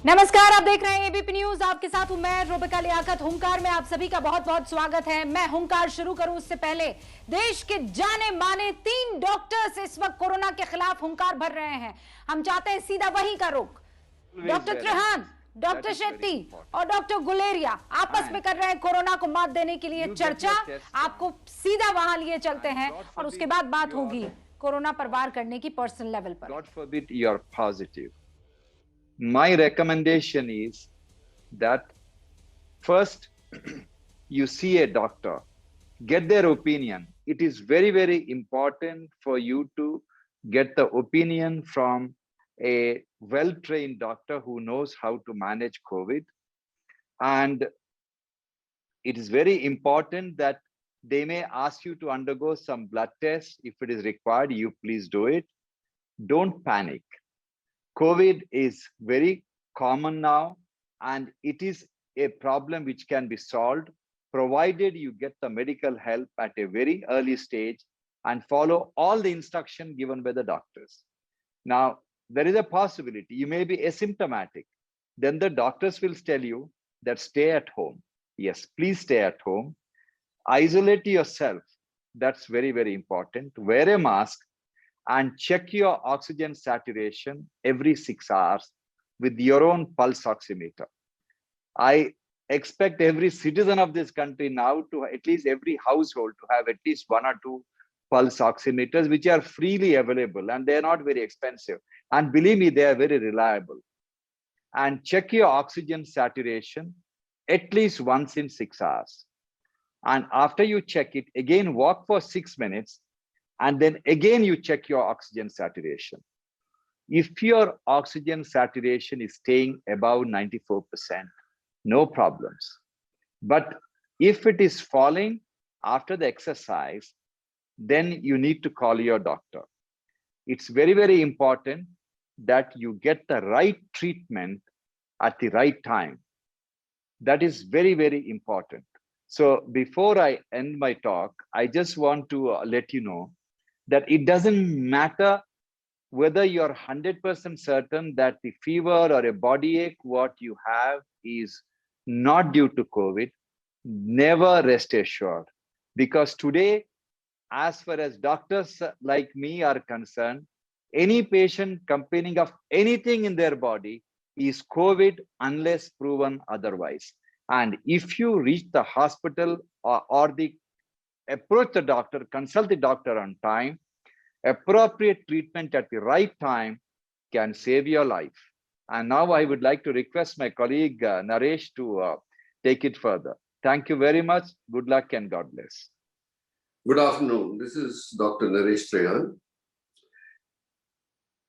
नमस्कार, आप देख रहे हैं एबीपी न्यूज। आपके साथ हूं मैं रुबिका लियाकत। हुंकार में आप सभी का बहुत बहुत स्वागत है। मैं हुंकार शुरू करूं उससे पहले देश के जाने माने 3 डॉक्टर्स इस वक्त कोरोना के खिलाफ हुंकार भर रहे हैं। हम चाहते हैं सीधा वहीं का रुख। डॉक्टर त्रेहान, डॉक्टर शेट्टी और डॉक्टर गुलेरिया आपस में कर रहे हैं कोरोना को मात देने के लिए चर्चा। आपको सीधा वहां लिए चलते हैं और उसके बाद बात होगी कोरोना पर वार करने की पर्सनल लेवल पर। God forbid you're positive. My recommendation is that first you see a doctor, get their opinion. It is very, very important for you to get the opinion from a well-trained doctor who knows how to manage COVID. And it is very important that they may ask you to undergo some blood tests. If it is required, you please do it. Don't panic. COVID is very common now, and it is a problem which can be solved provided you get the medical help at a very early stage and follow all the instruction given by the doctors. Now, there is a possibility you may be asymptomatic. Then the doctors will tell you that stay at home. Yes, please stay at home. Isolate yourself. That's very, very important. Wear a mask and check your oxygen saturation every 6 hours with your own pulse oximeter. I expect every citizen of this country now to at least every household to have at least 1 or 2 pulse oximeters, which are freely available and they're not very expensive. And believe me, they are very reliable. And check your oxygen saturation at least once in 6 hours. And after you check it, again, walk for 6 minutes. And then again, you check your oxygen saturation. If your oxygen saturation is staying above 94%, no problems. But if it is falling after the exercise, then you need to call your doctor. It's very, very important that you get the right treatment at the right time. That is very, very important. So before I end my talk, I just want to let you know that it doesn't matter whether you're 100% certain that the fever or a body ache, what you have is not due to COVID. Never rest assured. Because today, as far as doctors like me are concerned, any patient complaining of anything in their body is COVID unless proven otherwise. And if you reach the hospital or approach the doctor, consult the doctor on time, appropriate treatment at the right time can save your life. And now I would like to request my colleague Naresh to take it further. Thank you very much. Good luck and God bless. Good afternoon. This is Dr. Naresh Trehan.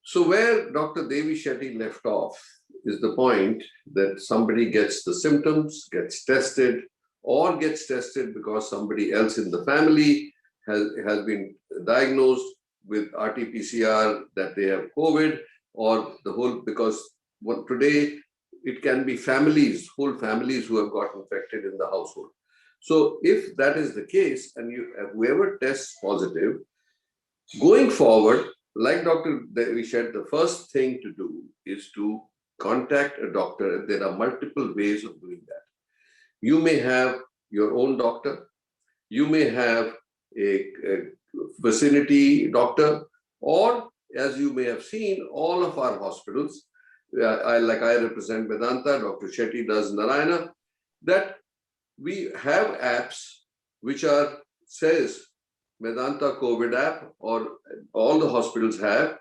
So where Dr. Devi Shetty left off is the point that somebody gets the symptoms, gets tested, or gets tested because somebody else in the family has been diagnosed with RT-PCR that they have COVID, or the whole, because today it can be families, whole families who have got infected in the household. So if that is the case, and whoever tests positive, going forward, like Dr. Devi said, the first thing to do is to contact a doctor. There are multiple ways of doing that. You may have your own doctor, you may have a vicinity doctor, or as you may have seen, all of our hospitals, I represent Vedanta, Dr. Shetty does Narayana, that we have apps which says Vedanta COVID app, or all the hospitals have,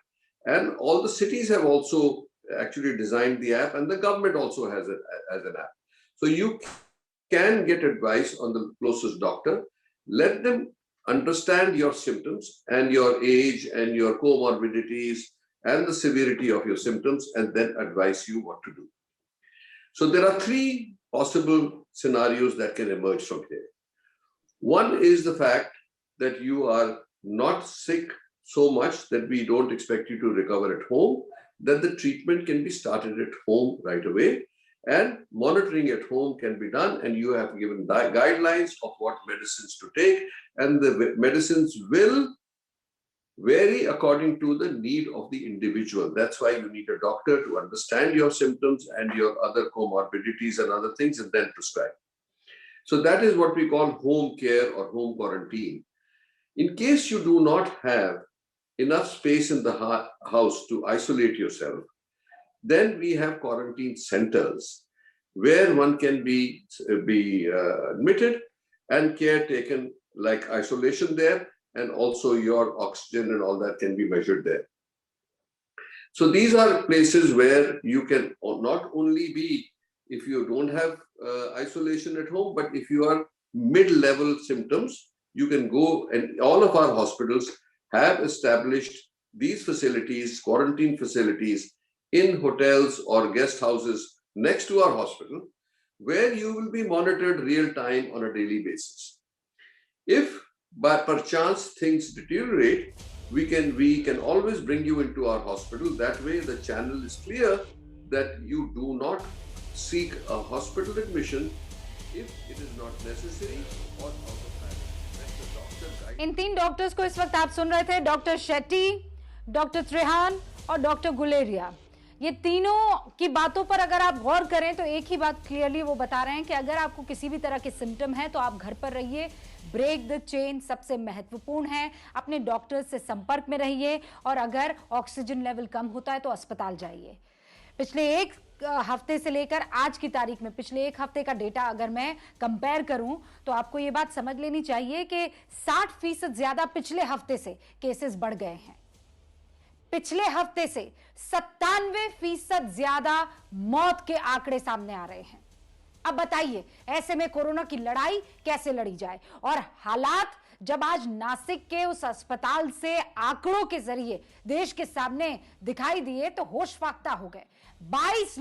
and all the cities have also actually designed the app, and the government also has it as an app. So you can get advice on the closest doctor, let them understand your symptoms and your age and your comorbidities and the severity of your symptoms, and then advise you what to do. So there are 3 possible scenarios that can emerge from here. One is the fact that you are not sick so much that we don't expect you to recover at home, that the treatment can be started at home right away, and monitoring at home can be done, and you have given guidelines of what medicines to take, and the medicines will vary according to the need of the individual. That's why you need a doctor to understand your symptoms and your other comorbidities and other things and then prescribe. So that is what we call home care or home quarantine. In case you do not have enough space in the house to isolate yourself, then we have quarantine centers where one can be admitted and care taken, like isolation there, and also your oxygen and all that can be measured there. So these are places where you can not only be, if you don't have isolation at home, but if you are mid-level symptoms, you can go, and all of our hospitals have established these facilities, quarantine facilities, in hotels or guest houses next to our hospital, where you will be monitored real time on a daily basis. If by perchance things deteriorate, we can always bring you into our hospital. That way the channel is clear that you do not seek a hospital admission if it is not necessary or out of panic. Let the doctor guide. In 3 doctors को इस वक्त आप सुन रहे थे, doctor Shetty, doctor Trehan और doctor Guleria. ये तीनों की बातों पर अगर आप गौर करें तो एक ही बात क्लियरली वो बता रहे हैं कि अगर आपको किसी भी तरह के सिम्टम है तो आप घर पर रहिए, ब्रेक द चेन सबसे महत्वपूर्ण है, अपने डॉक्टर से संपर्क में रहिए और अगर ऑक्सीजन लेवल कम होता है तो अस्पताल जाइए। पिछले एक हफ्ते से लेकर आज की तारीख में पिछले एक हफ्ते का डेटा अगर मैं कंपेयर करूं तो आपको ये बात समझ लेनी चाहिए कि 60% ज्यादा पिछले हफ्ते से केसेस बढ़ गए हैं। पिछले हफ्ते से 97% ज्यादा मौत के आंकड़े सामने आ रहे हैं। अब बताइए ऐसे में कोरोना की लड़ाई कैसे लड़ी जाए? और हालात जब आज नासिक के उस अस्पताल से आंकड़ों के जरिए देश के सामने दिखाई दिए तो होश फाख्ता हो गए। 22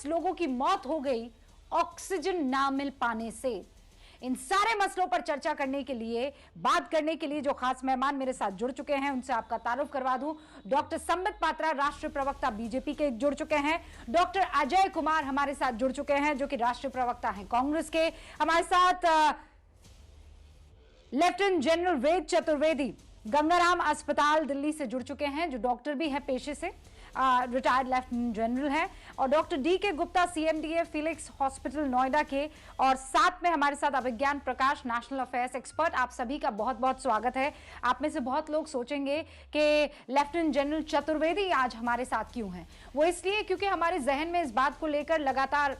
लोगों की मौत हो गई ऑक्सीजन ना मिल पाने से। इन सारे मसलों पर चर्चा करने के लिए, बात करने के लिए जो खास मेहमान मेरे साथ जुड़ चुके हैं उनसे आपका तारुफ करवा दूं। डॉक्टर संबित पात्रा राष्ट्रीय प्रवक्ता बीजेपी के जुड़ चुके हैं। डॉक्टर अजय कुमार हमारे साथ जुड़ चुके हैं जो कि राष्ट्रीय प्रवक्ता हैं कांग्रेस के। हमारे साथ लेफ्टिनेंट जनरल वेद चतुर्वेदी गंगाराम अस्पताल दिल्ली से जुड़ चुके हैं, जो डॉक्टर भी हैं पेशे से, रिटायर्ड लेफ्टिनेंट जनरल है, और डॉक्टर डी के गुप्ता सीएमडीए फिलिक्स हॉस्पिटल नोएडा के, और साथ में हमारे साथ अभिज्ञान प्रकाश नेशनल अफेयर्स एक्सपर्ट। आप सभी का बहुत बहुत स्वागत है। आप में से बहुत लोग सोचेंगे कि लेफ्टिनेंट जनरल चतुर्वेदी आज हमारे साथ क्यों हैं। वो इसलिए क्योंकि हमारे जहन में इस बात को लेकर लगातार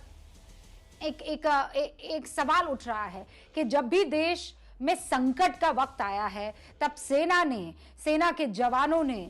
एक सवाल उठ रहा है कि जब भी देश में संकट का वक्त आया है तब सेना के जवानों ने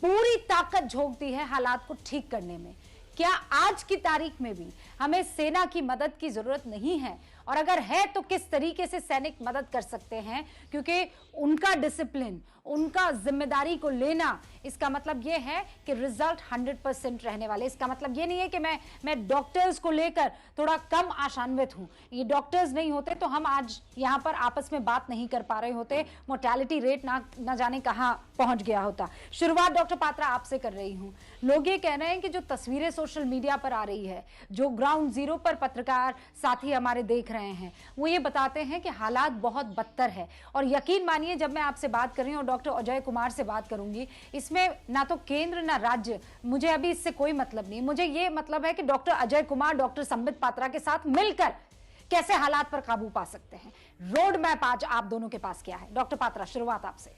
पूरी ताकत झोंक दी है हालात को ठीक करने में। क्या आज की तारीख में भी हमें सेना की मदद की जरूरत नहीं है? और अगर है तो किस तरीके से सैनिक मदद कर सकते हैं? क्योंकि उनका डिसिप्लिन, उनका जिम्मेदारी को लेना, इसका मतलब यह है कि रिजल्ट 100% रहने वाले। इसका मतलब ये नहीं है कि मैं डॉक्टर्स को लेकर थोड़ा कम आशान्वित हूं। ये डॉक्टर्स नहीं होते तो हम आज यहां पर आपस में बात नहीं कर पा रहे होते, मोर्टेलिटी रेट ना जाने कहां पहुंच गया होता। शुरुआत डॉक्टर पात्रा आपसे कर रही हूं। लोग ये कह रहे हैं कि जो तस्वीरें सोशल मीडिया पर आ रही है, जो ग्राउंड जीरो पर पत्रकार साथी हमारे देख रहे हैं, वो ये बताते हैं कि हालात बहुत बदतर है। और यकीन मानिए जब मैं आपसे बात कर रही हूं और डॉक्टर अजय कुमार से बात करूंगी, इसमें ना तो केंद्र ना राज्य, मुझे अभी इससे कोई मतलब नहीं। मुझे ये मतलब है कि डॉक्टर अजय कुमार डॉक्टर संबित पात्रा के साथ मिलकर कैसे हालात पर काबू पा सकते हैं। रोड मैप आज आप दोनों के पास क्या है? डॉक्टर पात्रा, शुरुआत आपसे।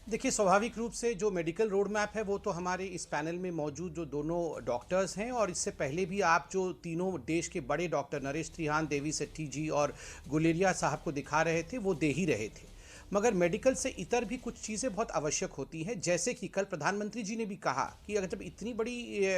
देखिए, स्वाभाविक रूप से जो मेडिकल रोड मैप है वो तो हमारे इस पैनल में मौजूद जो दोनों डॉक्टर्स हैं, और इससे पहले भी आप जो तीनों देश के बड़े डॉक्टर नरेश त्रिहान, देवी सेट्टी जी और गुलेरिया साहब को दिखा रहे थे, वो दे ही रहे थे। मगर मेडिकल से इतर भी कुछ चीज़ें बहुत आवश्यक होती हैं, जैसे कि कल प्रधानमंत्री जी ने भी कहा कि अगर जब इतनी बड़ी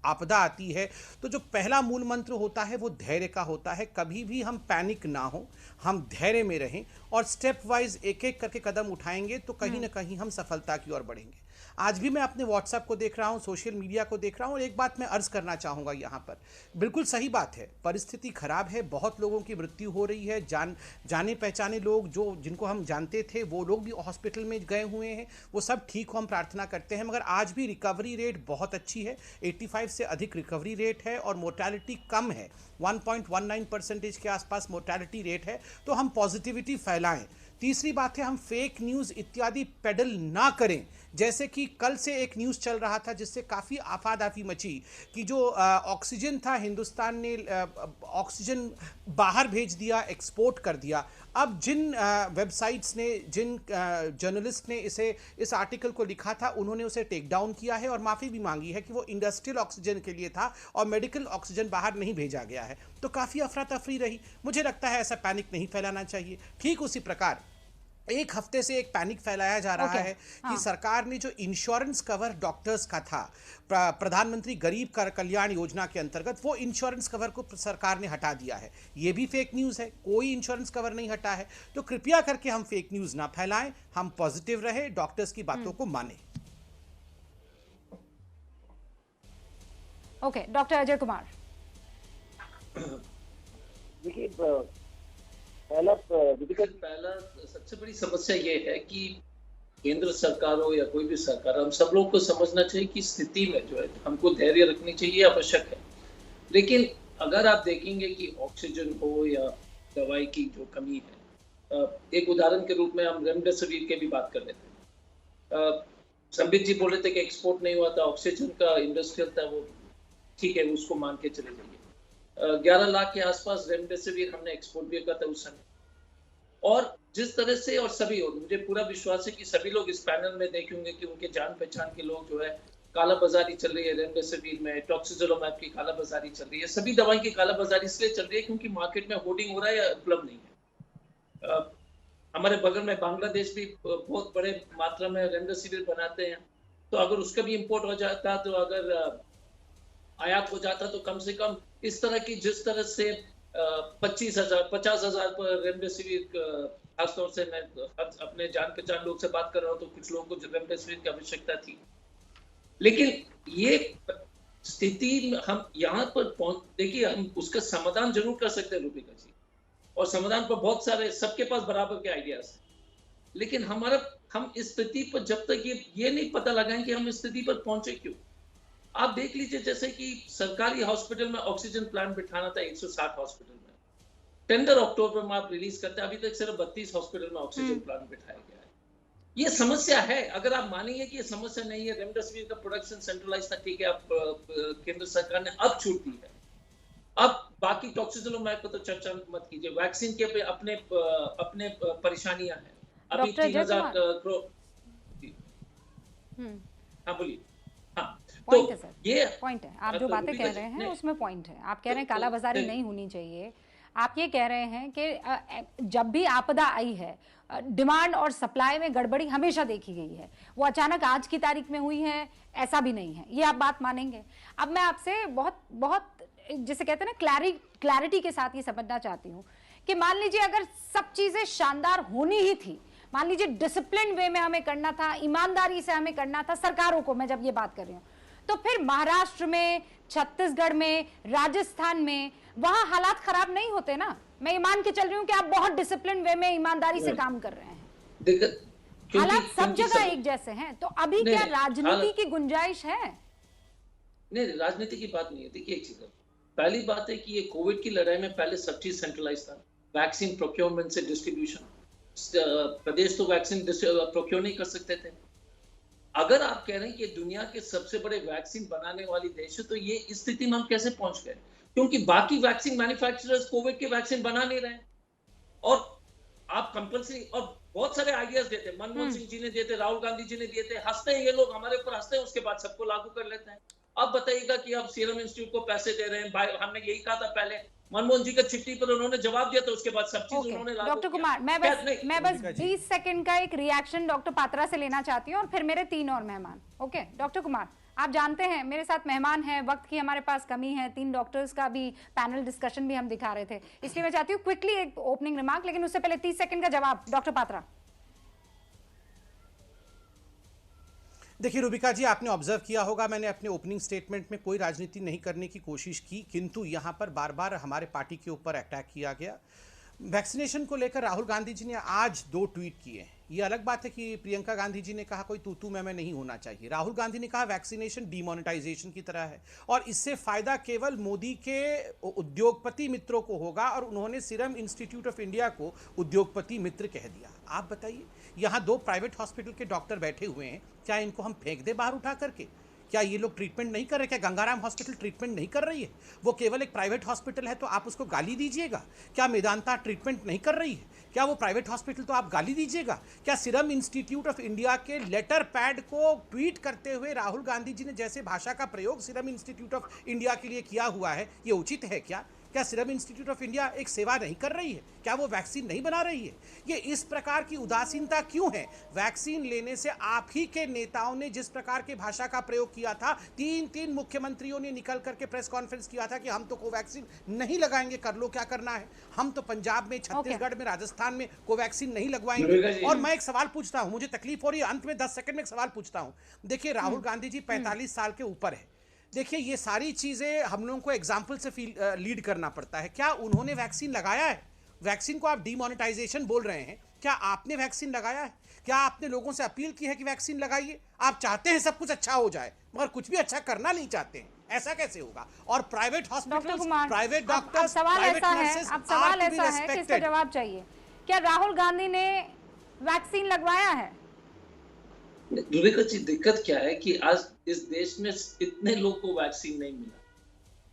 आपदा आती है तो जो पहला मूल मंत्र होता है वो धैर्य का होता है। कभी भी हम पैनिक ना हो, हम धैर्य में रहें और स्टेप वाइज एक एक करके कदम उठाएंगे तो कहीं ना कहीं हम सफलता की ओर बढ़ेंगे। आज भी मैं अपने व्हाट्सएप को देख रहा हूँ, सोशल मीडिया को देख रहा हूँ, और एक बात मैं अर्ज करना चाहूँगा यहाँ पर, बिल्कुल सही बात है, परिस्थिति खराब है, बहुत लोगों की मृत्यु हो रही है, जाने पहचाने लोग जो जिनको हम जानते थे वो लोग भी हॉस्पिटल में गए हुए हैं, वो सब ठीक हो, हम प्रार्थना करते हैं। मगर आज भी रिकवरी रेट बहुत अच्छी है, 85 से अधिक रिकवरी रेट है और मोर्टालिटी कम है, 1.19% के आसपास मोर्टालिटी रेट है। तो हम पॉजिटिविटी फैलाएं। तीसरी बात है, हम फेक न्यूज़ इत्यादि पेडल ना करें। जैसे कि कल से एक न्यूज़ चल रहा था जिससे काफ़ी आफादाफी मची कि जो ऑक्सीजन था, हिंदुस्तान ने ऑक्सीजन बाहर भेज दिया, एक्सपोर्ट कर दिया। अब जिन वेबसाइट्स ने, जिन जर्नलिस्ट ने इस आर्टिकल को लिखा था, उन्होंने उसे टेक डाउन किया है और माफ़ी भी मांगी है कि वो इंडस्ट्रियल ऑक्सीजन के लिए था और मेडिकल ऑक्सीजन बाहर नहीं भेजा गया है। तो काफ़ी अफरा तफरी रही। मुझे लगता है ऐसा पैनिक नहीं फैलाना चाहिए। ठीक उसी प्रकार एक हफ्ते से एक पैनिक फैलाया जा रहा है कि सरकार ने जो इंश्योरेंस कवर डॉक्टर्स का था प्रधानमंत्री गरीब कल्याण योजना के अंतर्गत, वो इंश्योरेंस कवर को सरकार ने हटा दिया है। ये भी फेक न्यूज़ है, कोई इंश्योरेंस कवर नहीं हटा है। तो कृपया करके हम फेक न्यूज़ ना फैलाएं, हम पॉजिटिव रहे, डॉक्टर्स की बातों को माने। Okay, doctor Ajay Kumar. देखिए, पहला सबसे बड़ी समस्या ये है कि केंद्र सरकार हो या कोई भी सरकार, हम सब लोग को समझना चाहिए कि स्थिति में जो है हमको धैर्य रखनी चाहिए, आवश्यक है। लेकिन अगर आप देखेंगे कि ऑक्सीजन हो या दवाई की जो कमी है, एक उदाहरण के रूप में हम रेमडेसिविर की भी बात कर रहे थे। संबित जी बोल रहे थे कि एक्सपोर्ट नहीं हुआ था, ऑक्सीजन का इंडस्ट्रियल था, वो ठीक है, उसको मान के चले जाइए। 11 लाख के आसपास रेमडेसिविर हमने एक्सपोर्ट भी किया था उस समय। और जिस तरह से, और सभी, और मुझे पूरा विश्वास है कि सभी लोग इस पैनल में देखेंगे कि उनके जान पहचान के लोग जो है, काला बाजारी चल रही है रेमडेसिविर में, टॉक्सिजोलोमैब की काला बाजारी चल रही है। सभी दवाई की काला बाजारी इसलिए चल रही है क्योंकि मार्केट में होर्डिंग हो रहा है या उपलब्ध नहीं है। हमारे बगल में बांग्लादेश भी बहुत बड़े मात्रा में रेमडेसिविर बनाते हैं, तो अगर उसका भी इम्पोर्ट हो जाता, तो अगर आयात हो जाता, तो कम से कम इस तरह की, जिस तरह से 25,000 50,000 पर रेमडेसिविर, खासतौर से मैं अपने जान पहचान लोग से बात कर रहा हूँ, तो कुछ लोगों को रेमडेसिविर की आवश्यकता थी। लेकिन ये स्थिति हम यहाँ पर देखिए, हम उसका समाधान जरूर कर सकते हैं रूबिका जी, और समाधान पर बहुत सारे, सबके पास बराबर के आइडियाज हैं। लेकिन हम इस स्थिति पर जब तक ये नहीं पता लगाएं कि हम इस स्थिति पर पहुंचे क्यों। आप देख लीजिए, जैसे कि सरकारी हॉस्पिटल में ऑक्सीजन प्लांट बिठाना था 160 हॉस्पिटल में, टेंडर अक्टूबर में आप रिलीज करते हैं, अभी तक सिर्फ 32 हॉस्पिटल में ऑक्सीजन प्लांट बिठाया गया है। ये समस्या है। अगर आप मानेंगे कि ये समस्या नहीं है, रेमडेसिविर का प्रोडक्शन सेंट्रलाइज था, ठीक है, आप केंद्र सरकार ने अब छूट दी है। अब बाकी टॉक्सिजोलोमैब पर तो चर्चा मत कीजिए, वैक्सीन के अपने परेशानियां हैं। अभी 3000 करोड़। हाँ बोलिए। हाँ, पॉइंट तो है सर, ये पॉइंट है। आप जो बातें कह रहे हैं उसमें पॉइंट है। आप कह रहे हैं काला बाजारी नहीं होनी चाहिए। आप ये कह रहे हैं कि जब भी आपदा आई है, डिमांड और सप्लाई में गड़बड़ी हमेशा देखी गई है। वो अचानक आज की तारीख में हुई है ऐसा भी नहीं है, ये आप बात मानेंगे। अब मैं आपसे बहुत जिसे कहते हैं ना क्लैरिटी के साथ ये समझना चाहती हूँ कि मान लीजिए अगर सब चीजें शानदार होनी ही थी, मान लीजिए डिसिप्लिन वे में हमें करना था, ईमानदारी से हमें करना था, सरकारों को मैं जब ये बात कर रही हूँ, तो फिर महाराष्ट्र में, छत्तीसगढ़ में, राजस्थान में वहां हालात खराब नहीं होते ना। मैं ये मान के चल रही हूँ कि आप बहुत डिसिप्लिन वे में ईमानदारी से काम कर रहे हैं। हालात सब जगह एक जैसे हैं, तो अभी क्या राजनीति की गुंजाइश है? नहीं, राजनीति की बात नहीं है। देखिए, एक चीज है, पहली बात है कि ये कोविड की लड़ाई में पहले सब चीज सेंट्रलाइज था, वैक्सीन प्रोक्योरमेंट से डिस्ट्रीब्यूशन। प्रदेश तो वैक्सीन प्रोक्योर नहीं कर सकते थे। अगर आप कह रहे हैं कि दुनिया के सबसे बड़े वैक्सीन बनाने वाली देश है, तो ये इस स्थिति में हम कैसे पहुंच गए? क्योंकि बाकी वैक्सीन मैन्युफैक्चरर्स कोविड के वैक्सीन बना नहीं रहे। और आप कंपल्सरी, और बहुत सारे आइडियाज देते, मनमोहन सिंह जी ने दिए थे, राहुल गांधी जी ने दिए थे, हंसते हैं ये लोग, हमारे ऊपर हंसते हैं, उसके बाद सबको लागू कर लेते हैं। अब बताइएगा कि अब सीरम इंस्टीट्यूट को पैसे दे रहे हैं, हमने यही कहा था पहले, मनमोहन जी का चिट्ठी पर उन्होंने जवाब दिया था, उसके बाद सब चीज उन्होंने लागू किया। डॉक्टर कुमार, मैं बस 20 सेकंड का एक रिएक्शन डॉक्टर पात्रा से लेना चाहती हूँ और फिर मेरे 3 और मेहमान। ओके डॉक्टर कुमार, आप जानते हैं मेरे साथ मेहमान हैं, वक्त की हमारे पास कमी है, 3 डॉक्टर्स का भी पैनल डिस्कशन भी हम दिखा रहे थे, इसलिए मैं चाहती हूँ क्विकली एक ओपनिंग रिमार्क, लेकिन उससे पहले 30 सेकंड का जवाब डॉक्टर पात्रा। देखिए रूबिका जी, आपने ऑब्जर्व किया होगा, मैंने अपने ओपनिंग स्टेटमेंट में कोई राजनीति नहीं करने की कोशिश की, किंतु यहाँ पर बार बार हमारे पार्टी के ऊपर अटैक किया गया। वैक्सीनेशन को लेकर राहुल गांधी जी ने आज 2 ट्वीट किए। ये अलग बात है कि प्रियंका गांधी जी ने कहा कोई तू मैं नहीं होना चाहिए। राहुल गांधी ने कहा वैक्सीनेशन डीमोनेटाइजेशन की तरह है और इससे फायदा केवल मोदी के उद्योगपति मित्रों को होगा, और उन्होंने सीरम इंस्टीट्यूट ऑफ इंडिया को उद्योगपति मित्र कह दिया। आप बताइए, यहाँ 2 प्राइवेट हॉस्पिटल के डॉक्टर बैठे हुए हैं, क्या इनको हम फेंक दे बाहर उठा करके? क्या ये लोग ट्रीटमेंट नहीं कर रहे? क्या गंगाराम हॉस्पिटल ट्रीटमेंट नहीं कर रही है? वो केवल एक प्राइवेट हॉस्पिटल है तो आप उसको गाली दीजिएगा? क्या मेदांता ट्रीटमेंट नहीं कर रही है? क्या वो प्राइवेट हॉस्पिटल तो आप गाली दीजिएगा? क्या सीरम इंस्टीट्यूट ऑफ इंडिया के लेटर पैड को ट्वीट करते हुए राहुल गांधी जी ने जैसे भाषा का प्रयोग सीरम इंस्टीट्यूट ऑफ इंडिया के लिए किया हुआ है, ये उचित है क्या? क्या सीरम इंस्टीट्यूट ऑफ इंडिया एक सेवा नहीं कर रही है? क्या वो वैक्सीन नहीं बना रही है? ये इस प्रकार की उदासीनता क्यों है? वैक्सीन लेने से आप ही के नेताओं ने जिस प्रकार की भाषा का प्रयोग किया था, 3 मुख्यमंत्रियों ने निकल करके प्रेस कॉन्फ्रेंस किया था कि हम तो कोवैक्सीन नहीं लगाएंगे, कर लो क्या करना है, हम तो पंजाब में, छत्तीसगढ़ में, राजस्थान में कोवैक्सीन नहीं लगवाएंगे। और मैं एक सवाल पूछता हूं, मुझे तकलीफ हो रही है, अंत में 10 सेकंड में एक सवाल पूछता हूं। देखिए राहुल गांधी जी 45 साल के ऊपर है। देखिए ये सारी चीजें हम लोगों को एग्जाम्पल से लीड करना पड़ता है। क्या उन्होंने वैक्सीन लगाया है? वैक्सीन को आप डीमोनेटाइजेशन बोल रहे हैं, क्या आपने वैक्सीन लगाया है? क्या आपने लोगों से अपील की है कि वैक्सीन लगाइए? आप चाहते हैं सब कुछ अच्छा हो जाए, मगर कुछ भी अच्छा करना नहीं चाहते हैं, ऐसा कैसे होगा? और private hospitals, private doctors, private nurses, सवाल ऐसा है कि इसका जवाब चाहिए। क्या राहुल गांधी ने वैक्सीन लगवाया है? रूबिका जी, दिक्कत क्या है कि आज इस देश में इतने लोग को वैक्सीन नहीं मिला,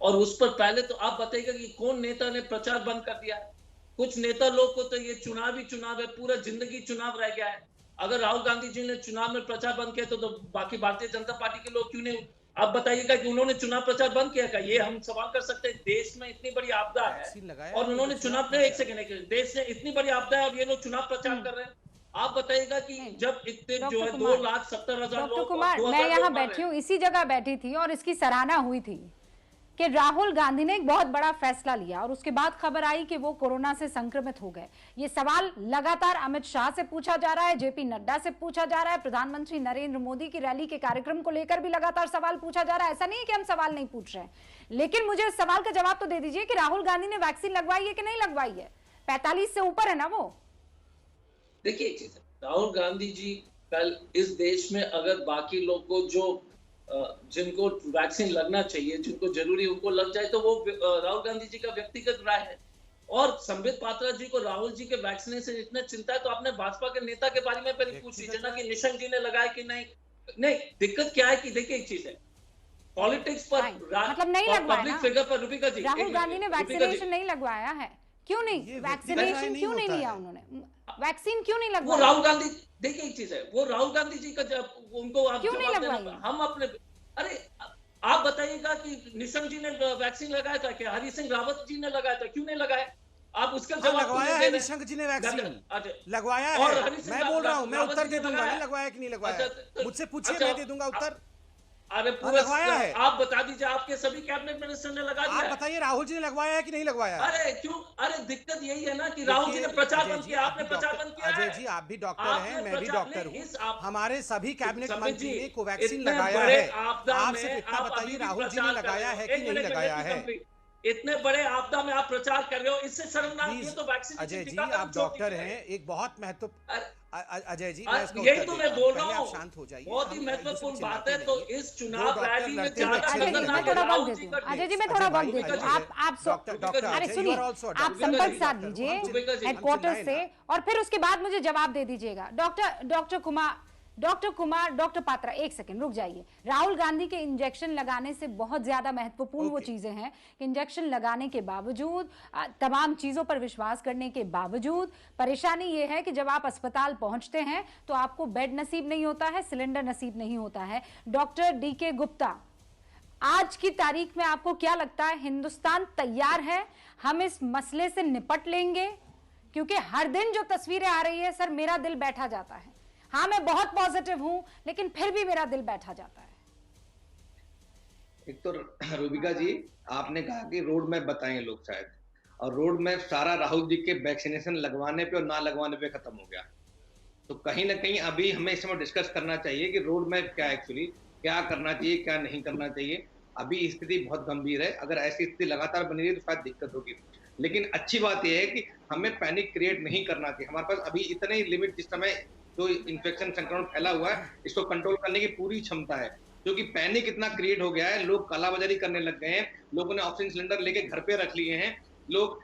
और उस पर पहले तो आप बताइएगा कि कौन नेता ने प्रचार बंद कर दिया है? कुछ नेता लोग को तो ये चुनाव ही चुनाव है, पूरा जिंदगी चुनाव रह गया है। अगर राहुल गांधी जी ने चुनाव में प्रचार बंद किया तो बाकी भारतीय जनता पार्टी के लोग क्यों नहीं? आप बताइएगा कि उन्होंने चुनाव प्रचार बंद किया क्या? ये हम सवाल कर सकते हैं। देश में इतनी बड़ी आपदा है और उन्होंने चुनाव में, एक सेकंड, देश में इतनी बड़ी आपदा है और ये लोग चुनाव प्रचार कर रहे हैं। आप बताइएगा कि जब इतने जो है 2,70,000 लोग, डॉक्टर कुमार, मैं यहाँ बैठी हूँ, इसी जगह बैठी थी और इसकी सराहना हुई थी कि राहुल गांधी ने एक बहुत बड़ा फैसला लिया और उसके बाद खबर आई कि वो कोरोना से संक्रमित हो गए। ये सवाल लगातार अमित शाह से पूछा जा रहा है, जेपी नड्डा से पूछा जा रहा है, प्रधानमंत्री नरेंद्र मोदी की रैली के कार्यक्रम को लेकर भी लगातार सवाल पूछा जा रहा है। ऐसा नहीं है कि हम सवाल नहीं पूछ रहे हैं, लेकिन मुझे इस सवाल का जवाब तो दे दीजिए कि राहुल गांधी ने वैक्सीन लगवाई है कि नहीं लगवाई है? 45 से ऊपर है ना वो। देखिए राहुल गांधी जी कल इस देश में अगर बाकी लोग को जो जिनको वैक्सीन लगना चाहिए, जिनको जरूरी उनको लग जाए, तो वो राहुल गांधी जी का व्यक्तिगत राय है। और संबित पात्रा जी को राहुल जी के वैक्सीनेशन इतने चिंता है तो आपने भाजपा के नेता के बारे में पहले पूछ लीजिए ना कि निशंक जी ने लगाया कि नहीं। नहीं, दिक्कत क्या है कि देखिए एक चीज है, पॉलिटिक्स पर मतलब नहीं लगवाया पब्लिक फिगर पर, रूबिका जी, राहुल गांधी ने वैक्सीनेशन नहीं लगवाया है। क्यों नहीं? वैक्सीनेशन क्यों नहीं लिया उन्होंने? वैक्सीन क्यों नहीं लगवाया? वो राहुल गांधी, देखिए एक चीज है, वो राहुल गांधी जी का जब उनको आप क्यों नहीं लगवाई? हम अपने, अरे आप बताइएगा कि निशंक जी ने वैक्सीन लगाया था क्या? हरि सिंह रावत जी ने लगाया था, क्यों नहीं लगाया? आप उसका जवाब लगवाया है। निशंक जी ने वैक्सीन लगवाया है, मैं बोल रहा हूं, मैं उत्तर दे दूंगा, नहीं लगवाया कि नहीं लगवाया, मुझसे पूछिए, मैं दे दूंगा उत्तर। अरे पूरा लगवाया है, आप बता दीजिए, आपके सभी कैबिनेट मिनिस्टर ने लगा दिया। आप बताइए राहुल जी ने लगवाया है कि नहीं लगवाया? अरे क्यों? अरे दिक्कत यही है ना कि राहुल जी ने प्रचार बंद किया, आपने प्रचार बंद किया। अजय जी, आप भी डॉक्टर हैं, मैं भी डॉक्टर हूं, हमारे सभी कैबिनेट मंत्री ने कोवैक्सीन लगाया है। आप सिर्फ इतना बताइए राहुल जी ने लगाया है कि नहीं लगाया है? इतने बड़े आपदा में आप प्रचार कर रहे हो, इससे शर्मनाक है तो वैक्सीन। अजय जी, आप डॉक्टर हैं, एक बहुत महत्वपूर्ण, अजय जी यही तो मैं बोल रहा हूँ, शांत हो जाइए, बहुत ही महत्वपूर्ण बात है। तो इस चुनाव रैली में ज्यादा अजय जी मैं थोड़ा वक्त देती हूँ, अरे सुनिए, आप संपर्क साध लीजिए हेडक्वार्टर से और फिर उसके बाद मुझे जवाब दे दीजिएगा। डॉक्टर पात्रा, एक सेकंड रुक जाइए। राहुल गांधी के इंजेक्शन लगाने से बहुत ज्यादा महत्वपूर्ण वो चीजें हैं कि इंजेक्शन लगाने के बावजूद, तमाम चीजों पर विश्वास करने के बावजूद, परेशानी ये है कि जब आप अस्पताल पहुंचते हैं तो आपको बेड नसीब नहीं होता है, सिलेंडर नसीब नहीं होता है। डॉक्टर डीके गुप्ता, आज की तारीख में आपको क्या लगता है, हिंदुस्तान तैयार है? हम इस मसले से निपट लेंगे? क्योंकि हर दिन जो तस्वीरें आ रही है सर, मेरा दिल बैठा जाता है। हाँ, मैं बहुत पॉजिटिव हूं, लेकिन फिर भी मेरा दिल बैठा जाता है। एक तो रूबिका जी, आपने कहा कि रोड मैप बताएं लोग शायद, और रोड मैप सारा राहुल जी के वैक्सीनेशन लगवाने पे और ना लगवाने पे खत्म हो गया। तो कहीं ना कहीं अभी हमें इस समय डिस्कस करना चाहिए कि रोड मैप क्या है, एक्चुअली क्या करना चाहिए, क्या नहीं करना चाहिए। अभी स्थिति बहुत गंभीर है, अगर ऐसी स्थिति लगातार बनी रही तो शायद दिक्कत होगी। लेकिन अच्छी बात यह है कि हमें पैनिक क्रिएट नहीं करना चाहिए। हमारे पास अभी इतने लिमिट, जिस समय जो इन्फेक्शन संक्रमण फैला हुआ है, इसको कंट्रोल करने की पूरी क्षमता है। क्योंकि पैनिक इतना क्रिएट हो गया है, लोग कालाबाजारी करने लग गए हैं, लोगों ने ऑक्सीजन सिलेंडर लेके घर पे रख लिए हैं, लोग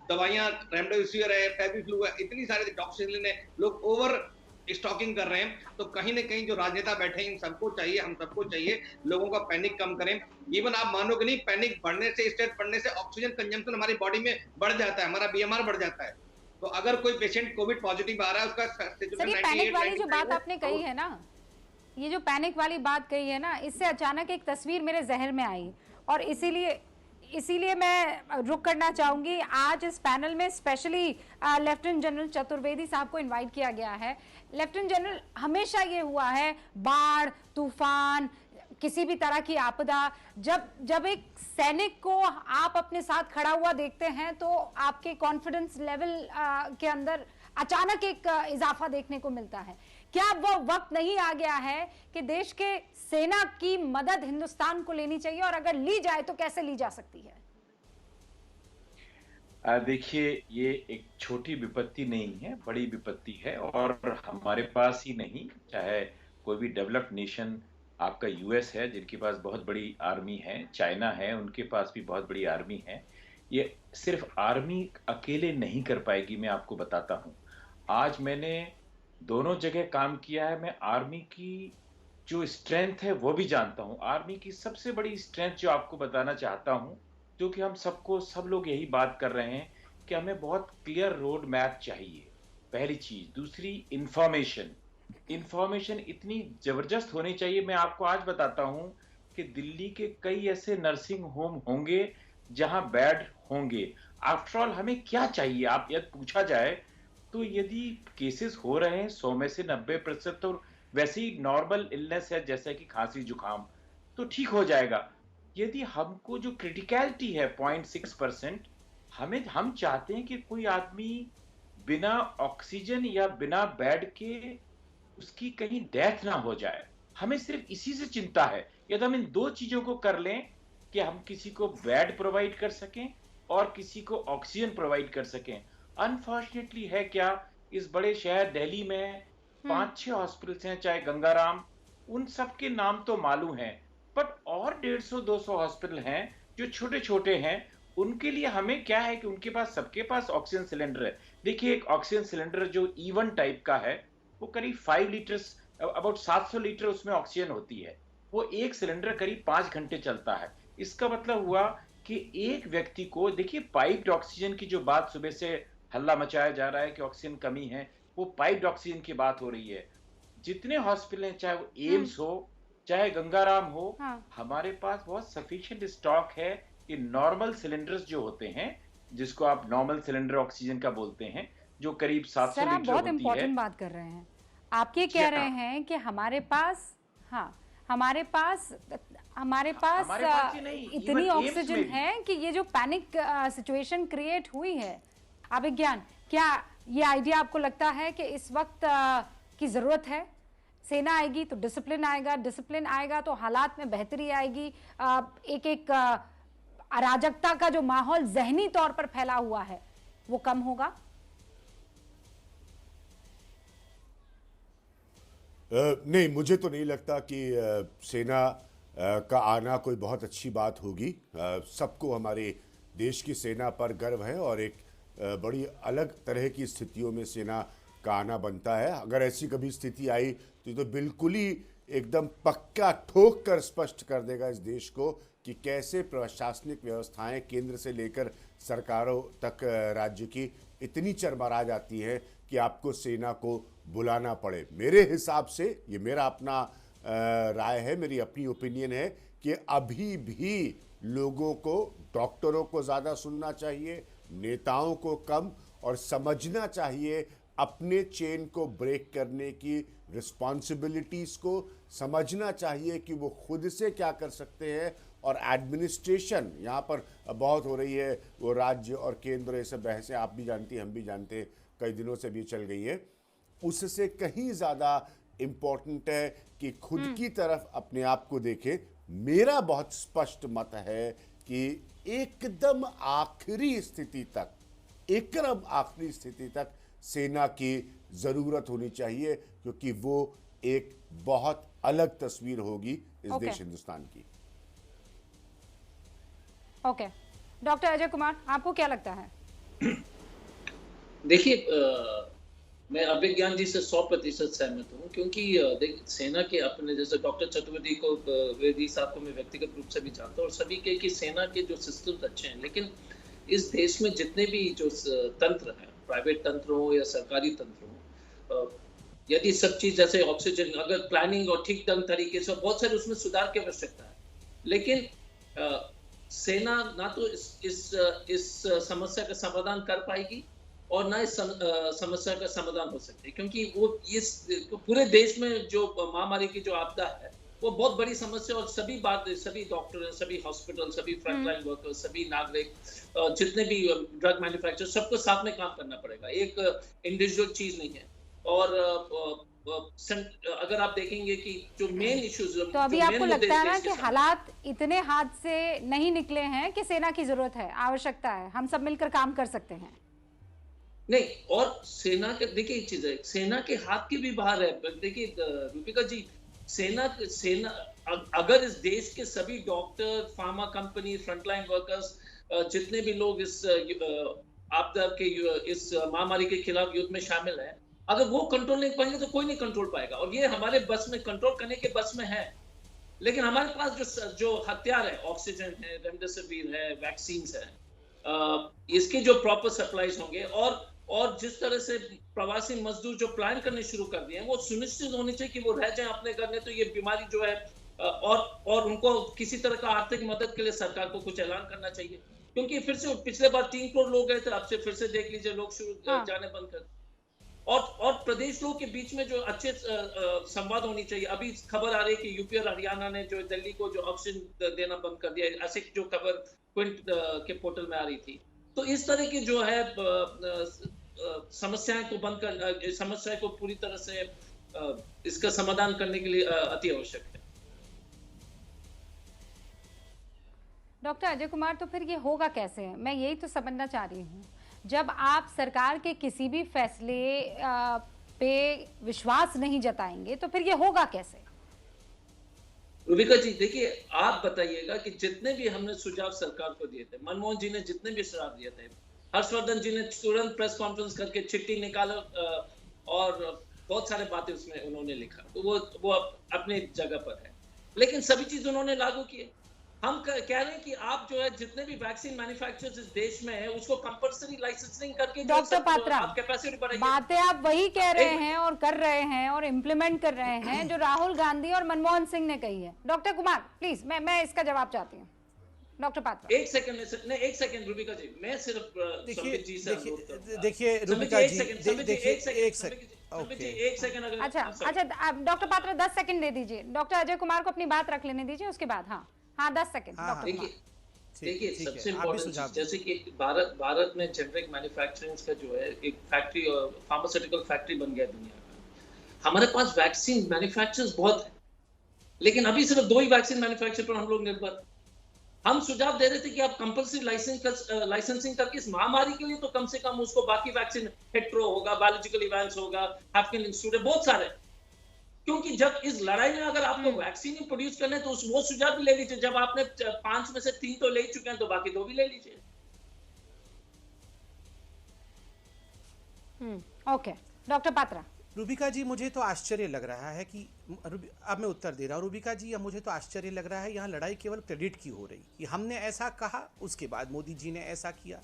दवाइयां रेमडेसिविर है, फेविफ्लू है, इतनी सारी ऑक्सीजन है, लोग ओवर स्टॉकिंग कर रहे हैं। तो कहीं ना कहीं जो राजनेता बैठे हैं, इन सबको चाहिए, हम सबको चाहिए, लोगों का पैनिक कम करें। इवन आप मानोगे नहीं, पैनिक बढ़ने से, स्ट्रेस बढ़ने से ऑक्सीजन कंजम्पशन हमारी बॉडी में बढ़ जाता है, हमारा बीएमआर बढ़ जाता है। तो अगर कोई पेशेंट कोविड पॉजिटिव आ रहा है, उसका सर ये पैनिक वाली जो बात आपने कही है ना, ये जो पैनिक वाली बात कही है ना, इससे अचानक एक तस्वीर मेरे जहन में आई और इसीलिए मैं रुक करना चाहूंगी। आज इस पैनल में स्पेशली लेफ्टिनेंट जनरल चतुर्वेदी साहब को इनवाइट किया गया है। लेफ्टिनेंट जनरल, हमेशा ये हुआ है, बाढ़, तूफान, किसी भी तरह की आपदा, जब एक सैनिक को आप अपने साथ खड़ा हुआ देखते हैं तो आपके कॉन्फिडेंस लेवल के अंदर अचानक एक इजाफा देखने को मिलता है। क्या वो वक्त नहीं आ गया है कि देश के सेना की मदद हिंदुस्तान को लेनी चाहिए, और अगर ली जाए तो कैसे ली जा सकती है? देखिए, ये एक छोटी विपत्ति नहीं है, बड़ी विपत्ति है। और हमारे पास ही नहीं, चाहे कोई भी डेवलप्ड नेशन, आपका यूएस है जिनके पास बहुत बड़ी आर्मी है, चाइना है उनके पास भी बहुत बड़ी आर्मी है, ये सिर्फ आर्मी अकेले नहीं कर पाएगी। मैं आपको बताता हूँ, आज मैंने दोनों जगह काम किया है, मैं आर्मी की जो स्ट्रेंथ है वो भी जानता हूँ। आर्मी की सबसे बड़ी स्ट्रेंथ जो आपको बताना चाहता हूँ, जो कि सब लोग यही बात कर रहे हैं कि हमें बहुत क्लियर रोड मैप चाहिए, पहली चीज। दूसरी, इंफॉर्मेशन इतनी जबरदस्त होनी चाहिए। मैं आपको आज बताता हूँ कि दिल्ली के कई ऐसे नर्सिंग होम होंगे जहां बेड होंगे। आफ्टर ऑल हमें क्या चाहिए, आप यदि पूछा जाए तो यदि केसेस हो रहे हैं 100 में से 90%, तो वैसे ही नॉर्मल इलनेस है जैसे कि खांसी जुकाम, तो ठीक हो जाएगा। यदि हमको जो क्रिटिकलिटी है 0.6%, हम चाहते हैं कि कोई आदमी बिना ऑक्सीजन या बिना बेड के उसकी कहीं डेथ ना हो जाए, हमें सिर्फ इसी से चिंता है। यदि हम इन दो चीजों को कर लें कि हम किसी को बेड प्रोवाइड कर सकें और किसी को ऑक्सीजन प्रोवाइड कर सकें। अनफॉर्चुनेटली है क्या, इस बड़े शहर दिल्ली में 5-6 हॉस्पिटल्स हैं, चाहे गंगाराम, उन सब के नाम तो मालूम हैं, बट और 150-200 हॉस्पिटल हैं जो छोटे छोटे हैं। उनके लिए हमें क्या है कि उनके पास, सबके पास ऑक्सीजन सिलेंडर है। देखिए, एक ऑक्सीजन सिलेंडर जो E1 टाइप का है, वो करीब 5 लीटर, अबाउट 700 लीटर उसमें ऑक्सीजन होती है। वो एक सिलेंडर करीब 5 घंटे चलता है। इसका मतलब हुआ कि एक व्यक्ति को, देखिए पाइप्ड ऑक्सीजन की जो बात सुबह से हल्ला मचाया जा रहा है कि ऑक्सीजन कमी है, वो पाइप्ड ऑक्सीजन की बात हो रही है। जितने हॉस्पिटल हैं, चाहे वो एम्स हो चाहे गंगाराम हो, हमारे पास बहुत सफिशिएंट स्टॉक है। ये नॉर्मल सिलेंडर्स जो होते हैं, जिसको आप नॉर्मल सिलेंडर ऑक्सीजन का बोलते हैं, जो करीब 700 लीटर होती है। बहुत इंपॉर्टेंट बात कर रहे हैं आप, ये कह रहे हैं कि हमारे पास इतनी ऑक्सीजन है कि ये जो पैनिक सिचुएशन क्रिएट हुई है। अभिज्ञान, क्या ये आइडिया आपको लगता है कि इस वक्त की जरूरत है? सेना आएगी तो डिसिप्लिन आएगा, डिसिप्लिन आएगा तो हालात में बेहतरी आएगी। एक अराजकता का जो माहौल जहनी तौर पर फैला हुआ है वो कम होगा। नहीं, मुझे तो नहीं लगता कि सेना का आना कोई बहुत अच्छी बात होगी। सबको हमारे देश की सेना पर गर्व है और एक बड़ी अलग तरह की स्थितियों में सेना का आना बनता है। अगर ऐसी कभी स्थिति आई तो बिल्कुल ही एकदम पक्का ठोक कर स्पष्ट कर देगा इस देश को कि कैसे प्रशासनिक व्यवस्थाएं केंद्र से लेकर सरकारों तक राज्य की इतनी चरमरा जाती है कि आपको सेना को बुलाना पड़े। मेरे हिसाब से, ये मेरा अपना राय है, मेरी अपनी ओपिनियन है कि अभी भी लोगों को, डॉक्टरों को ज़्यादा सुनना चाहिए, नेताओं को कम, और समझना चाहिए अपने चेन को ब्रेक करने की रिस्पॉन्सिबिलिटीज़ को, समझना चाहिए कि वो खुद से क्या कर सकते हैं। और एडमिनिस्ट्रेशन यहाँ पर बहुत हो रही है, वो राज्य और केंद्र, ये सब बहसें आप भी जानती हैं, हम भी जानते हैं, कई दिनों से भी चल गई है। उससे कहीं ज़्यादा इम्पोर्टेंट है कि खुद की तरफ अपने आप को देखें। मेरा बहुत स्पष्ट मत है कि एकदम आखिरी स्थिति तक सेना की ज़रूरत होनी चाहिए, क्योंकि वो एक बहुत अलग तस्वीर होगी इस देश हिंदुस्तान की। ओके, डॉक्टर अजय कुमार, आपको क्या लगता है? देखिए, मैं अभिज्ञान जी से 100% सहमत हूँ, क्योंकि सेना के अपने, जैसे डॉक्टर चतुर्वेदी को, वेदी साहब को मैं व्यक्तिगत रूप से भी जानता हूँ, और सभी के कि सेना के जो सिस्टम अच्छे हैं, लेकिन इस देश में जितने भी जो तंत्र हैं, प्राइवेट तंत्र हो या सरकारी तंत्र हो, यदि सब चीज जैसे ऑक्सीजन, अगर प्लानिंग और ठीक ढंग तरीके से, बहुत सारे उसमें सुधार की आवश्यकता है, लेकिन सेना ना तो इस समस्या का समाधान कर पाएगी और ना इस समस्या का समाधान हो सकता है, क्योंकि वो इस पूरे देश में जो महामारी की जो आपदा है वो बहुत बड़ी समस्या, और सभी डॉक्टर, सभी हॉस्पिटल, सभी फ्रंटलाइन वर्कर्स, सभी नागरिक, जितने भी ड्रग मैन्युफैक्चर, सबको साथ में काम करना पड़ेगा, एक इंडिविजुअल चीज नहीं है। और अगर आप देखेंगे कि जो मेन इश्यूज, तो अभी आपको लगता है ना कि हालात इतने हाथ से नहीं निकले हैं कि सेना की जरूरत है, आवश्यकता है, हम सब मिलकर काम कर सकते हैं? नहीं, और सेना के, देखिए एक चीज है, सेना के हाथ की भी बाहर है। देखिए रूपिका जी, सेना अगर इस देश के सभी doctor, pharma company, frontline workers, जितने भी लोग इस आपदा के, इस महामारी के खिलाफ युद्ध में शामिल हैं, अगर वो कंट्रोल नहीं पाएंगे तो कोई नहीं कंट्रोल पाएगा। और ये हमारे बस में, कंट्रोल करने के बस में है, लेकिन हमारे पास जो हथियार है, ऑक्सीजन है, रेमडेसिविर है, वैक्सीन है, इसके जो प्रॉपर सप्लाईज होंगे, और जिस तरह से प्रवासी मजदूर जो प्लान करने शुरू कर दिए हैं, वो सुनिश्चित होनी चाहिए कि वो रह जाएं अपने घर में, तो ये बीमारी जो है, और उनको किसी तरह का आर्थिक मदद के लिए सरकार को कुछ ऐलान करना चाहिए, क्योंकि फिर से पिछले बार 3 करोड़ लोग गए थे, अब से फिर से देख लीजिए लोग जाने बंद कर। और प्रदेश लोगों के बीच में जो अच्छे संवाद होनी चाहिए। अभी खबर आ रही है कि यूपी और हरियाणा ने जो दिल्ली को जो ऑक्सीजन देना बंद कर दिया, ऐसे जो खबर क्विंट के पोर्टल में आ रही थी। तो इस तरह की जो है समस्याएं को बंद कर, समस्या को पूरी तरह से इसका समाधान करने के लिए अति आवश्यक है। डॉक्टर अजय कुमार, तो फिर ये होगा कैसे? मैं यही तो समझना चाह रही हूँ। जब आप सरकार के किसी भी फैसले पे विश्वास नहीं जताएंगे तो फिर ये होगा कैसे? रूबिका जी, देखिए आप बताइएगा कि जितने भी हमने सुझाव सरकार को दिए थे, मनमोहन जी ने जितने भी सुझाव दिए थे, हर्षवर्धन जी ने तुरंत प्रेस कॉन्फ्रेंस करके चिट्ठी निकाला और बहुत सारे बातें उसमें उन्होंने लिखा, तो वो अपने जगह पर है, लेकिन सभी चीज उन्होंने लागू किए। हम कह रहे हैं कि आप जो है जितने भी वैक्सीन मैन्युफैक्चरर्स इस देश में है उसको कंपलसरी लाइसेंसिंग करके, डॉक्टर पात्रा, आप कैपेसिटी बढ़ाइए। बातें आप वही कह रहे हैं और कर रहे हैं और इम्प्लीमेंट कर रहे हैं जो राहुल गांधी और मनमोहन सिंह ने कही है। डॉक्टर कुमार प्लीज, मैं इसका जवाब चाहती हूँ। डॉक्टर पात्रा, एक सेकंड रूबिका जी, मैं सिर्फ देखिए रूबिका जी, एक सेकंड अगर, अच्छा डॉक्टर पात्रा 10 सेकंड दे दीजिए, डॉक्टर अजय कुमार को अपनी बात रख लेने दीजिए, उसके बाद हाँ 10 सेकंड। देखिए सबसे इम्पोर्टेंट, जैसे कि भारत में जेनरिक मैन्युफैक्चरिंग का जो है एक फैक्ट्री, फार्मास्यूटिकल फैक्ट्री बन गया दुनिया का। हमारे पास वैक्सीन मैन्युफैक्चरर्स बहुत है, लेकिन अभी सिर्फ 2 ही वैक्सीन मैन्युफैक्चर पर हम लोग निर्भर। हम सुझाव दे रहे थे कि आप कंपल्सरी लाइसेंसिंग करके इस महामारी के लिए तो कम से कम उसको, बाकी वैक्सीन हेट्रो होगा, बायोलॉजिकल इवेंट्स होगा, हैफकिन इंस्टीट्यूट, बहुत सारे, क्योंकि जब इस लड़ाई में अगर आपको वैक्सीन ही प्रोड्यूस करने तो वो सुझाव भी ले लीजिए। जब आपने 5 में से 3 तो ले चुके हैं तो बाकी 2 भी ले लीजिए। Okay doctor Patra. रूबिका जी, मुझे तो आश्चर्य लग रहा है कि, अब मैं उत्तर दे रहा हूँ। रूबिका जी, अब मुझे तो आश्चर्य लग रहा है, यहाँ लड़ाई केवल क्रेडिट की हो रही कि हमने ऐसा कहा, उसके बाद मोदी जी ने ऐसा किया।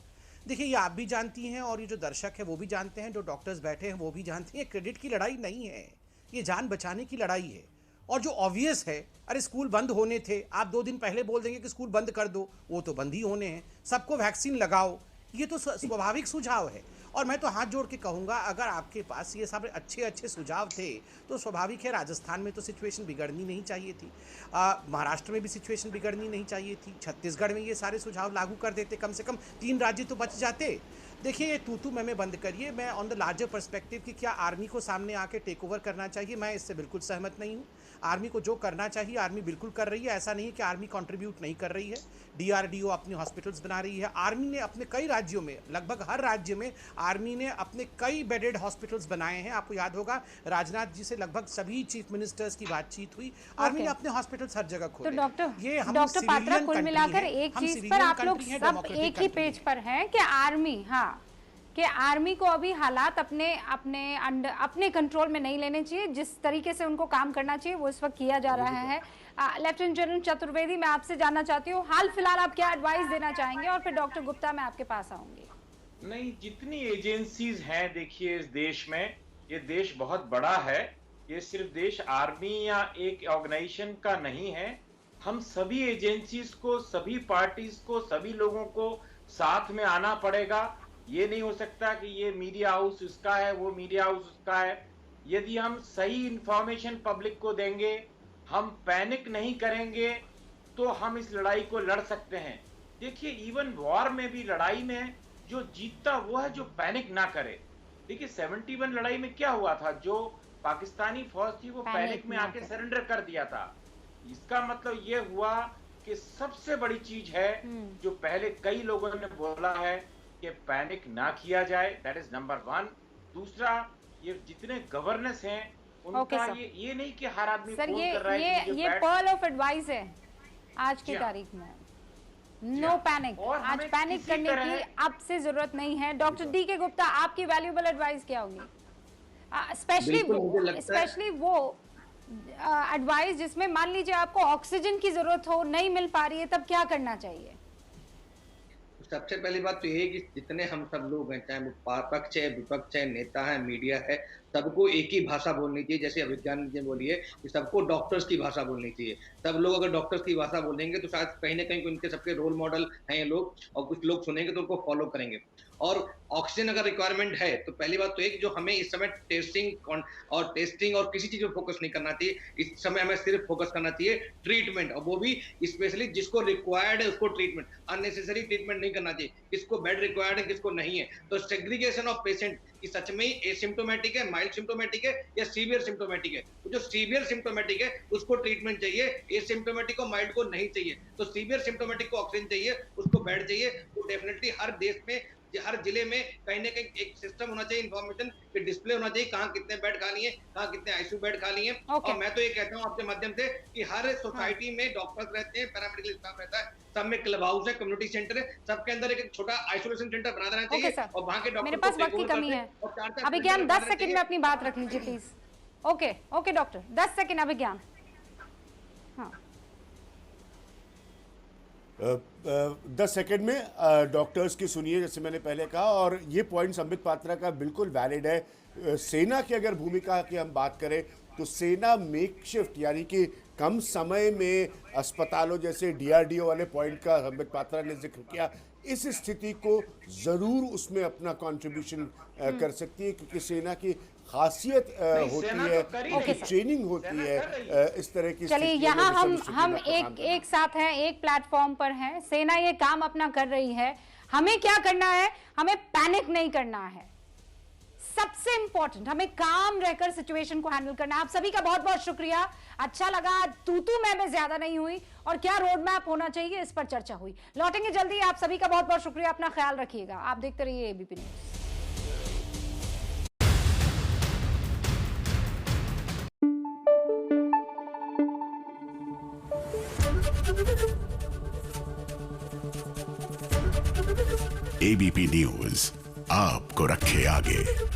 देखिए, ये आप भी जानती हैं और ये जो दर्शक है वो भी जानते हैं, जो डॉक्टर्स बैठे हैं वो भी जानते हैं, क्रेडिट की लड़ाई नहीं है, ये जान बचाने की लड़ाई है। और जो ऑब्वियस है, अरे स्कूल बंद होने थे, आप 2 दिन पहले बोल देंगे कि स्कूल बंद कर दो, वो तो बंद ही होने हैं। सबको वैक्सीन लगाओ, ये तो स्वाभाविक सुझाव है। और मैं तो हाथ जोड़ के कहूँगा, अगर आपके पास ये सारे अच्छे अच्छे सुझाव थे तो स्वाभाविक है राजस्थान में तो सिचुएशन बिगड़नी नहीं चाहिए थी, महाराष्ट्र में भी सिचुएशन बिगड़नी नहीं चाहिए थी, छत्तीसगढ़ में ये सारे सुझाव लागू कर देते, कम से कम 3 राज्य तो बच जाते। देखिए ये तू मैं बंद करिए। मैं ऑन द लार्जर पर्सपेक्टिव कि क्या आर्मी को सामने आके टेक ओवर करना चाहिए, मैं इससे बिल्कुल सहमत नहीं हूँ। आर्मी को जो करना चाहिए आर्मी बिल्कुल कर रही है, ऐसा नहीं है कि आर्मी कंट्रीब्यूट नहीं कर रही है। DRDO अपनी हॉस्पिटल्स बना रही है, आर्मी ने अपने कई राज्यों में, लगभग हर राज्य में आर्मी ने अपने कई बेडेड हॉस्पिटल्स बनाए हैं। आपको याद होगा राजनाथ जी से लगभग सभी चीफ मिनिस्टर्स की बातचीत हुई, आर्मी ने अपने हॉस्पिटल्स हर जगह खोले। तो डॉक्टर पात्रा, कुल मिलाकर एक चीज पर आप लोग सब एक ही पेज पर हैं कि आर्मी, कि आर्मी को अभी हालात अपने कंट्रोल में नहीं लेने चाहिए, जिस तरीके से उनको काम करना चाहिए वो इस वक्त किया जा रहा है। लेफ्टिनेंट जनरल चतुर्वेदी, मैं आपसे जानना चाहती हूँ हाल फिलहाल आप क्या एडवाइस देना चाहेंगे, और फिर डॉक्टर गुप्ता मैं आपके पास आऊंगी। नहीं, जितनी एजेंसीज हैं देखिए इस देश में, ये देश बहुत बड़ा है, ये सिर्फ देश आर्मी या एक ऑर्गेनाइजेशन का नहीं है। हम सभी एजेंसीज को, सभी पार्टीज को, सभी लोगों को साथ में आना पड़ेगा। ये नहीं हो सकता कि ये मीडिया हाउस उसका है, वो मीडिया हाउस उसका है। यदि हम सही इंफॉर्मेशन पब्लिक को देंगे, हम पैनिक नहीं करेंगे, तो हम इस लड़ाई को लड़ सकते हैं। देखिए इवन वॉर में भी, लड़ाई में जो जीतता वो है जो पैनिक ना करे। देखिए 71 लड़ाई में क्या हुआ था, जो पाकिस्तानी फौज थी वो पैनिक में आके सरेंडर कर दिया था। इसका मतलब ये हुआ कि सबसे बड़ी चीज है जो पहले कई लोगों ने बोला है कि पैनिक ना किया जाए, दैट इज नंबर 1। दूसरा, ये जितने गवर्नेंस हैं उनका ये नहीं कि हर आदमी फोन कर रहा है। ये पर्ल ऑफ एडवाइस है आज की तारीख में, नो पैनिक। आज पैनिक करने की अब से जरूरत नहीं है। डॉक्टर DK गुप्ता, आपकी वैल्यूएबल एडवाइस क्या होगी, स्पेशली वो एडवाइस जिसमें मान लीजिए आपको ऑक्सीजन की जरूरत हो, नहीं मिल पा रही है, तब क्या करना चाहिए? सबसे पहली बात तो ये है कि जितने हम सब लोग हैं, चाहे वो पक्ष है, विपक्ष है, नेता है, मीडिया है, सबको एक ही भाषा बोलनी चाहिए। जैसे अभिज्ञान जी बोली है कि सबको डॉक्टर्स की भाषा बोलनी चाहिए। सब लोग अगर डॉक्टर्स की भाषा बोलेंगे तो शायद कहीं ना कहीं उनके सबके रोल मॉडल हैं ये लोग, और कुछ लोग सुनेंगे तो उनको फॉलो करेंगे। और ऑक्सीजन अगर रिक्वायरमेंट है तो पहली बात तो एक, जो हमें इस समय टेस्टिंग और किसी चीज पर फोकस नहीं करना चाहिए। इस समय हमें सिर्फ फोकस करना चाहिए ट्रीटमेंट, और वो भी स्पेशली जिसको रिक्वायर्ड है उसको ट्रीटमेंट, अननेसेसरी ट्रीटमेंट नहीं करना चाहिए। किसको बेड रिक्वायर्ड है, किसको नहीं है। तो सेग्रीगेशन ऑफ पेशेंट कि सच में एसिम्प्टोमेटिक है, माइल्ड सिम्प्टोमेटिक है या सीवियर सिम्प्टोमेटिक है। तो जो सीवियर सिम्प्टोमेटिक है उसको ट्रीटमेंट चाहिए, एसिम्प्टोमेटिक को, माइल्ड को नहीं चाहिए। तो सीवियर सिम्प्टोमेटिक को ऑक्सीजन चाहिए, उसको बेड चाहिए। तो डेफिनेटली हर देश में, हर जिले में कहीं ना कहीं एक सिस्टम होना चाहिए, इन्फॉर्मेशन के डिस्प्ले होना चाहिए, कहाँ कितने बेड खाली है, कहाँ कितने ICU बेड खाली है। और मैं तो ये कहता हूँ आपके माध्यम से कि हर सोसाइटी में डॉक्टर्स रहते हैं, पैरामेडिकल स्टाफ रहता है, सब में क्लब हाउस है, कम्युनिटी सेंटर है, सबके अंदर एक छोटा आइसोलेशन सेंटर बना देना चाहिए। और वहाँ के डॉक्टर, मेरे पास वक्त की कमी है, अभिज्ञान 10 सेकंड में अपनी बात रख लीजिए प्लीज। ओके डॉक्टर, 10 सेकंड अभिज्ञान। हाँ 10 सेकंड में डॉक्टर्स की सुनिए, जैसे मैंने पहले कहा, और ये पॉइंट संबित पात्रा का बिल्कुल वैलिड है। सेना की अगर भूमिका की हम बात करें तो सेना मेकशिफ्ट यानी कि कम समय में अस्पतालों, जैसे DRDO वाले पॉइंट का संबित पात्रा ने जिक्र किया, इस स्थिति को ज़रूर उसमें अपना कंट्रीब्यूशन कर सकती है, क्योंकि सेना की खासियत होती है, ट्रेनिंग होती है इस तरह की। चलिए यहाँ हम एक साथ हैं, एक प्लेटफॉर्म पर हैं। सेना ये काम अपना कर रही है, हमें क्या करना है, हमें पैनिक नहीं करना है। सबसे इंपॉर्टेंट, हमें काम रहकर सिचुएशन को हैंडल करना है। आप सभी का बहुत बहुत शुक्रिया, अच्छा लगा। तू मैं ज्यादा नहीं हुई, और क्या रोड मैप होना चाहिए इस पर चर्चा हुई। लौटेंगे जल्दी, आप सभी का बहुत बहुत शुक्रिया, अपना ख्याल रखिएगा। आप देखते रहिए ABP न्यूज। ABP न्यूज आपको रखे आगे।